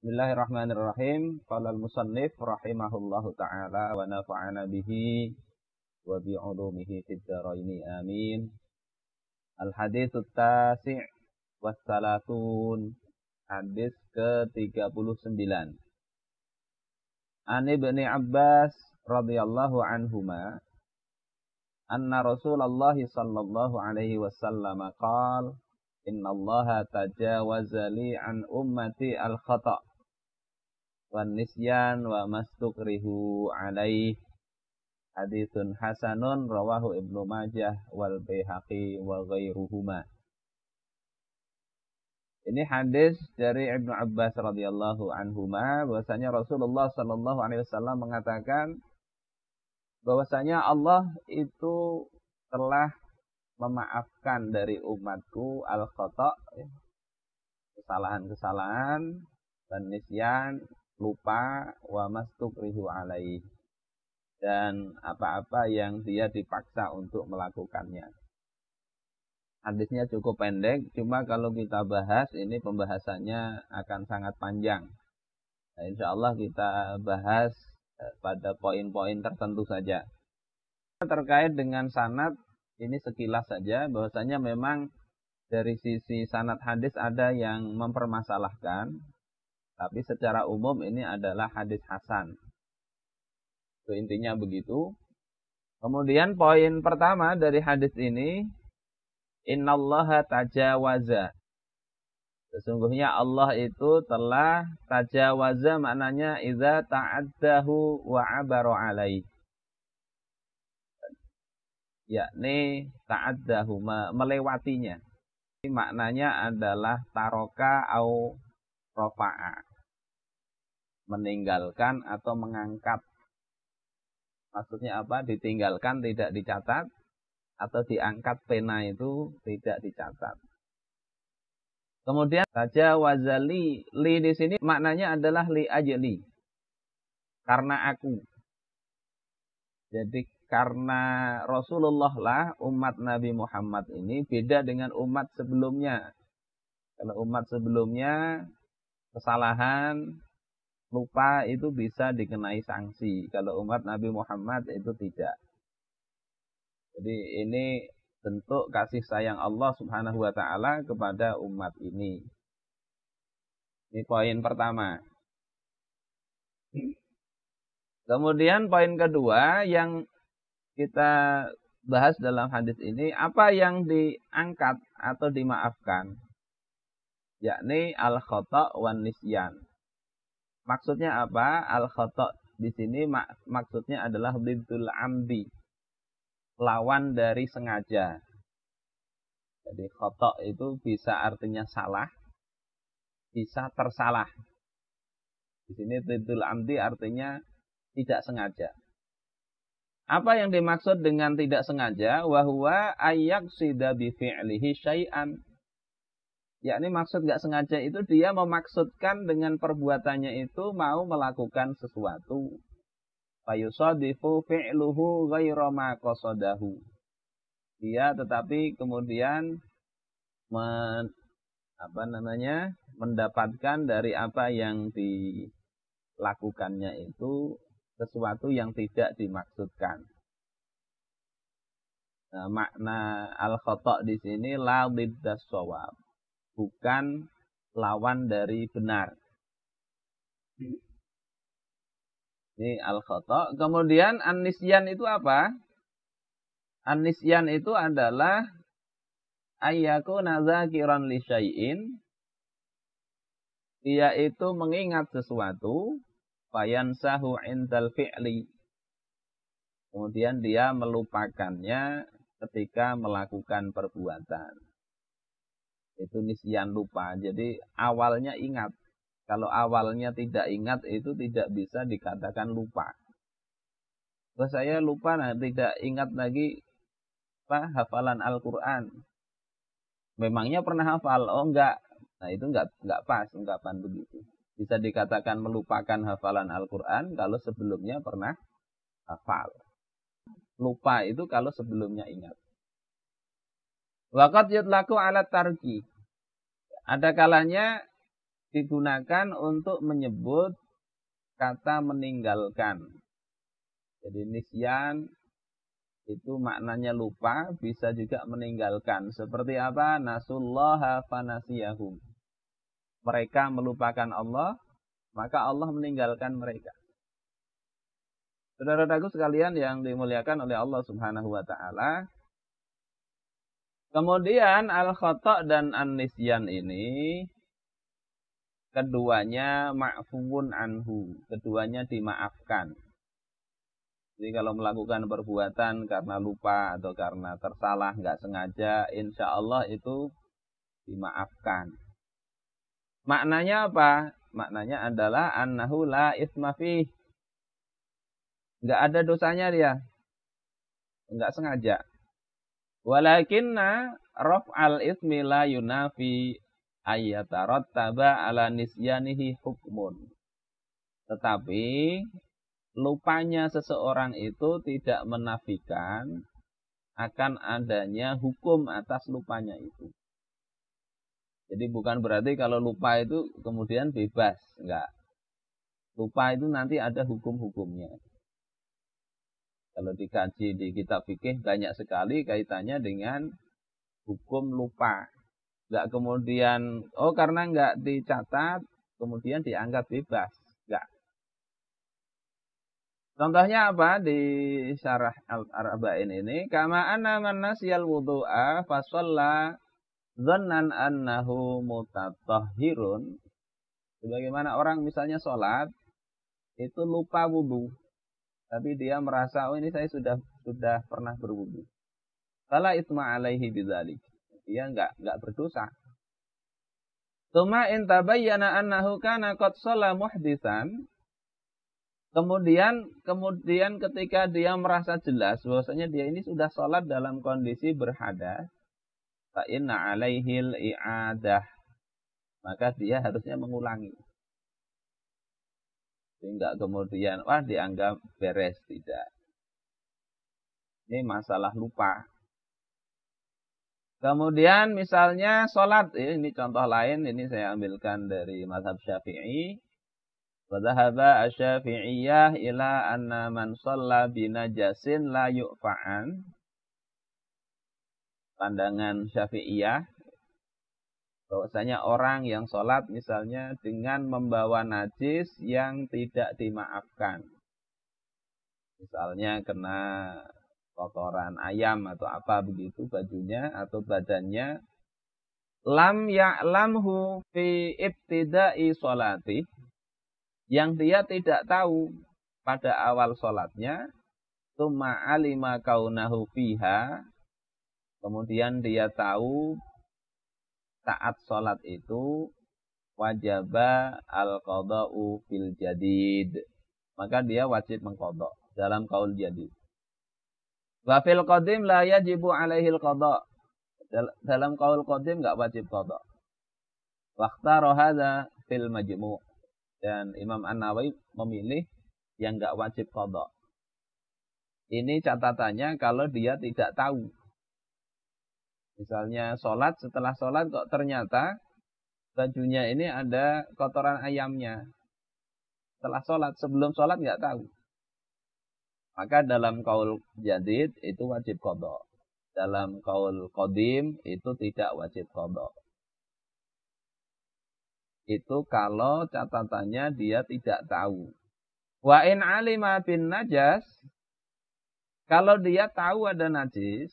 Bismillahirrahmanirrahim. Qala al-musannif rahimahullahu ta'ala wa nafa'ana bihi wa bi'ulumihi fid dharaini amin. Al-haditsut tasi' was salatun. Hadis ke-39. An Ibni Abbas radhiyallahu anhuma anna Rasulullah sallallahu alaihi wasallam qala innallaha tajawaza li an ummati al-khata' wan nisyan wa mastukrihu alaih. Haditsun hasanun rawahu Ibnu Majah wal Baihaqi wa ghairuhuma. Ini hadis dari Ibnu Abbas radhiyallahu anhuma bahwasanya Rasulullah sallallahu alaihi wasallam mengatakan bahwasanya Allah itu telah memaafkan dari umatku al-khata', kesalahan-kesalahan, dan nisyan, lupa, wa mastukrihu alaih, dan apa-apa yang dia dipaksa untuk melakukannya. Hadisnya cukup pendek, cuma kalau kita bahas ini pembahasannya akan sangat panjang. Nah, insya Allah kita bahas pada poin-poin tertentu saja. Terkait dengan sanad, ini sekilas saja bahwasanya memang dari sisi sanad hadis ada yang mempermasalahkan. Tapi secara umum ini adalah hadis hasan. Itu intinya begitu. Kemudian poin pertama dari hadis ini, innallaha tajawaza. Sesungguhnya Allah itu telah tajawaza, maknanya idza ta'addahu wa 'abara alaih. Yakni ta'addahu, melewatinya. Ini maknanya adalah taroka au rofa'a, meninggalkan atau mengangkat. Maksudnya apa? Ditinggalkan, tidak dicatat, atau diangkat pena itu tidak dicatat. Kemudian tajawazali, li di sini maknanya adalah li ajli, karena aku. Jadi karena Rasulullah lah umat Nabi Muhammad ini beda dengan umat sebelumnya. Kalau umat sebelumnya kesalahan, lupa itu bisa dikenai sanksi. Kalau umat Nabi Muhammad itu tidak. Jadi ini bentuk kasih sayang Allah Subhanahu wa ta'ala kepada umat ini. Ini poin pertama. Kemudian poin kedua yang kita bahas dalam hadis ini, apa yang diangkat atau dimaafkan? Yakni al-khata' wan nisyan. Maksudnya apa? Al-khata' di sini maksudnya adalah diddul amdi, lawan dari sengaja. Jadi khata' itu bisa artinya salah, bisa tersalah. Di sini diddul amdi artinya tidak sengaja. Apa yang dimaksud dengan tidak sengaja? Wa huwa ayyaqsida bi fi'lihi syai'an. Yakni maksud gak sengaja itu dia memaksudkan dengan perbuatannya itu mau melakukan sesuatu. Fayusadifu fi'luhu ghayra ma qasadahu. Dia tetapi kemudian mendapatkan dari apa yang dilakukannya itu sesuatu yang tidak dimaksudkan. Nah, makna al-khata' di sini la diddas shawab, bukan lawan dari benar. Ini al-khata'. Kemudian an-nisyan itu apa? An-nisyan itu adalah ayyakuna dzakiran li syai'in. Dia itu mengingat sesuatu, fayansahu 'indal fi'li. Kemudian dia melupakannya ketika melakukan perbuatan. Itu nisyan, lupa. Jadi awalnya ingat. Kalau awalnya tidak ingat itu tidak bisa dikatakan lupa. Kalau saya lupa, nah, tidak ingat lagi hafalan Al-Quran. Memangnya pernah hafal? Oh enggak. Nah itu enggak pas ungkapan begitu. Bisa dikatakan melupakan hafalan Al-Quran kalau sebelumnya pernah hafal. Lupa itu kalau sebelumnya ingat. Waqad yutlaku ala tarki. Ada kalanya digunakan untuk menyebut kata meninggalkan. Jadi nisyan itu maknanya lupa, bisa juga meninggalkan. Seperti apa? Nasullaha fanasiyahum. Mereka melupakan Allah, maka Allah meninggalkan mereka. Saudara-saudaraku sekalian yang dimuliakan oleh Allah Subhanahu wa taala. Kemudian al-khata' dan an-nisyan ini keduanya ma'fuun anhu, keduanya dimaafkan. Jadi kalau melakukan perbuatan karena lupa atau karena tersalah, nggak sengaja, insya Allah itu dimaafkan. Maknanya apa? Maknanya adalah annahu la isma fih. Nggak ada dosanya dia. Nggak sengaja. Walakinna raf'al ismi la yunafi ayyatarattaba ala nisyanihi hukmun. Tetapi lupanya seseorang itu tidak menafikan akan adanya hukum atas lupanya itu. Jadi bukan berarti kalau lupa itu kemudian bebas. Enggak. Lupa itu nanti ada hukum-hukumnya. Kalau dikaji di kitab fikih banyak sekali kaitannya dengan hukum lupa. Enggak kemudian, karena enggak dicatat, kemudian dianggap bebas. Enggak. Contohnya apa di syarah Al-Arba'in ini? Kama anna man nasiyal wudu'a fa shalla dhannan annahu mutatahhirun. Sebagaimana orang misalnya sholat itu lupa wudu, tapi dia merasa ini saya sudah pernah berwudu. Fala itsma alaihi bidzalik. Dia enggak berdosa. Tsumma in tabayyana annahu kana qad shalla muhditsan. Kemudian ketika dia merasa jelas bahwasanya dia ini sudah sholat dalam kondisi berhadas, fa inna alaihil i'adah, maka dia harusnya mengulangi. Sehingga kemudian dianggap beres, tidak. Ini masalah lupa. Kemudian misalnya sholat, ini contoh lain, ini saya ambilkan dari mazhab Syafi'i. Wadhahaba asy-Syafi'iyyah ila anna man shalla binajasin la yu'fa'an. Pandangan Syafi'iyah bahwasanya orang yang sholat misalnya dengan membawa najis yang tidak dimaafkan. Misalnya kena kotoran ayam atau apa begitu bajunya atau badannya. Lam ya'lamhu fi ibtida'i sholati. Yang dia tidak tahu pada awal sholatnya, tsumma alima kaunahu fiha, kemudian dia tahu saat sholat itu wajaba al-qada'u fil jadid, maka dia wajib mengqada' dalam qaul jadid. Wa fil qadim la yajibu alaihi al-qada', dalam qaul qadim enggak wajib qada'. Waqtara hadza fil majmu'. Dan Imam An-Nawawi memilih yang enggak wajib qada. Ini catatannya kalau dia tidak tahu. Misalnya sholat, setelah sholat kok ternyata bajunya ini ada kotoran ayamnya. Setelah sholat, sebelum sholat enggak tahu. Maka dalam qaul jadid itu wajib qada. Dalam qaul qadim itu tidak wajib qada. Itu kalau catatannya dia tidak tahu. Wa in alima bin najas, kalau dia tahu ada najis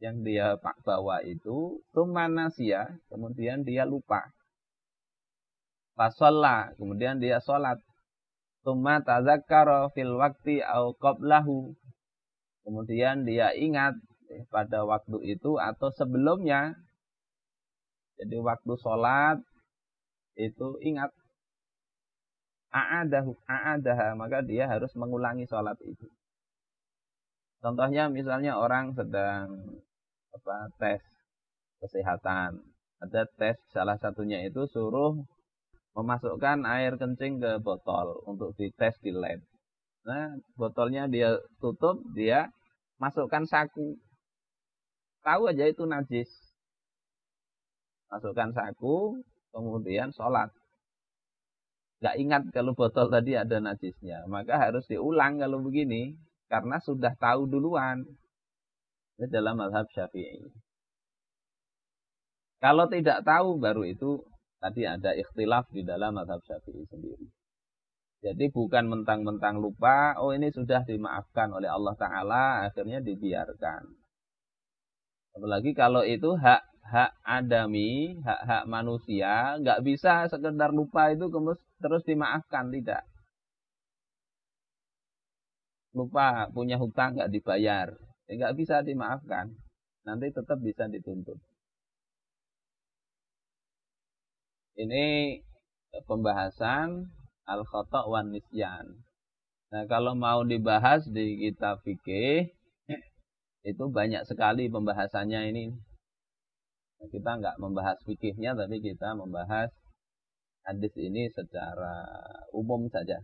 yang dia bawa itu, tsumma nasiya, kemudian dia lupa. Fasalla, kemudian dia sholat. Tsumma tazakkara fil waqti au qablahu. Kemudian dia ingat pada waktu itu atau sebelumnya. Jadi waktu sholat itu ingat a'adaha, maka dia harus mengulangi sholat itu. Contohnya misalnya orang sedang tes kesehatan. Ada tes, salah satunya itu suruh memasukkan air kencing ke botol untuk dites di lab. Nah, botolnya dia tutup, dia masukkan saku. Tahu aja itu najis. Masukkan saku, kemudian sholat. nggak ingat kalau botol tadi ada najisnya. Maka harus diulang kalau begini. Karena sudah tahu duluan. Ini dalam mazhab Syafi'i. Kalau tidak tahu baru itu tadi ada ikhtilaf di dalam mazhab Syafi'i sendiri. Jadi bukan mentang-mentang lupa, oh ini sudah dimaafkan oleh Allah Ta'ala, akhirnya dibiarkan. Apalagi kalau itu hak adami, hak manusia, nggak bisa sekedar lupa itu terus dimaafkan, tidak. Lupa punya hutang nggak dibayar, ya nggak bisa dimaafkan. Nanti tetap bisa dituntut. Ini pembahasan al-khata' wan nisyan. Nah, kalau mau dibahas di kitab fikih itu banyak sekali pembahasannya ini. Nah, kita nggak membahas fikihnya, tapi kita membahas hadis ini secara umum saja.